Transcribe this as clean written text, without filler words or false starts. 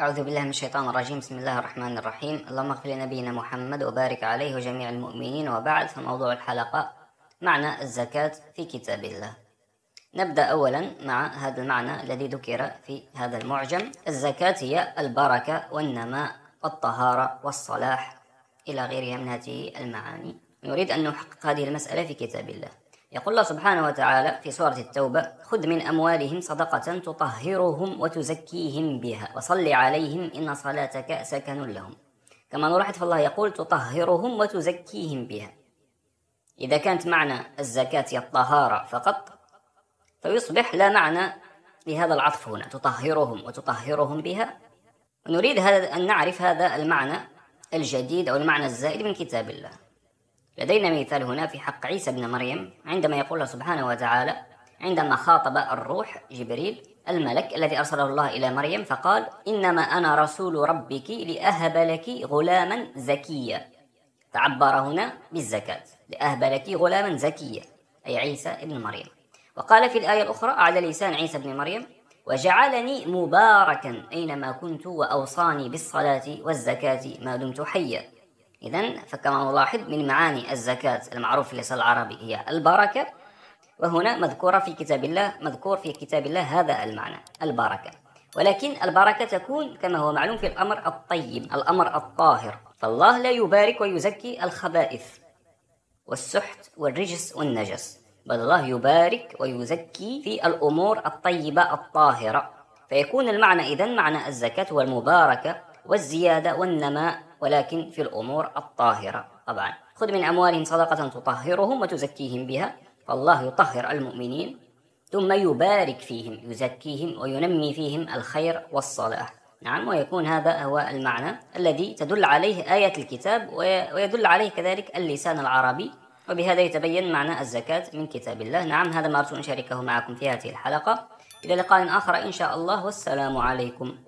أعوذ بالله من الشيطان الرجيم. بسم الله الرحمن الرحيم. اللهم اغفر لنبينا محمد وبارك عليه وجميع المؤمنين. وبعد، فموضوع الحلقة معنى الزكاة في كتاب الله. نبدأ أولا مع هذا المعنى الذي ذكر في هذا المعجم. الزكاة هي البركة والنماء والطهارة والصلاح إلى غيرها من هذه المعاني. نريد أن نحقق هذه المسألة في كتاب الله. يقول الله سبحانه وتعالى في سورة التوبة: خذ من أموالهم صدقة تطهرهم وتزكيهم بها وصل عليهم إن صلاتك سكن لهم. كما نلاحظ فالله يقول تطهرهم وتزكيهم بها. إذا كانت معنى الزكاة هي الطهارة فقط فيصبح لا معنى لهذا العطف هنا، تطهرهم وتطهرهم بها. ونريد أن نعرف هذا المعنى الجديد أو المعنى الزائد من كتاب الله. لدينا مثال هنا في حق عيسى بن مريم، عندما يقول الله سبحانه وتعالى عندما خاطب الروح جبريل الملك الذي أرسله الله إلى مريم فقال: إنما أنا رسول ربك لأهب لك غلاما زكيا. تعبر هنا بالزكاة، لأهب لك غلاما زكيا، أي عيسى بن مريم. وقال في الآية الأخرى على لسان عيسى بن مريم: وجعلني مباركا أينما كنت وأوصاني بالصلاة والزكاة ما دمت حيا. إذن فكما نلاحظ من معاني الزكاة المعروف في اللسان العربي هي البركة، وهنا مذكور في كتاب الله هذا المعنى البركة. ولكن البركة تكون كما هو معلوم في الأمر الطيب، الأمر الطاهر، فالله لا يبارك ويزكي الخبائث والسحت والرجس والنجس، بل الله يبارك ويزكي في الأمور الطيبة الطاهرة. فيكون المعنى إذن معنى الزكاة هو المباركة والزيادة والنماء، ولكن في الأمور الطاهرة. طبعا خذ من أموالهم صدقة تطهرهم وتزكيهم بها، فالله يطهر المؤمنين ثم يبارك فيهم، يزكيهم وينمي فيهم الخير والصلاح. نعم، ويكون هذا هو المعنى الذي تدل عليه آية الكتاب ويدل عليه كذلك اللسان العربي، وبهذا يتبين معنى الزكاة من كتاب الله. نعم، هذا ما أردت أن أشاركه معكم في هذه الحلقة. إلى لقاء آخر إن شاء الله، والسلام عليكم.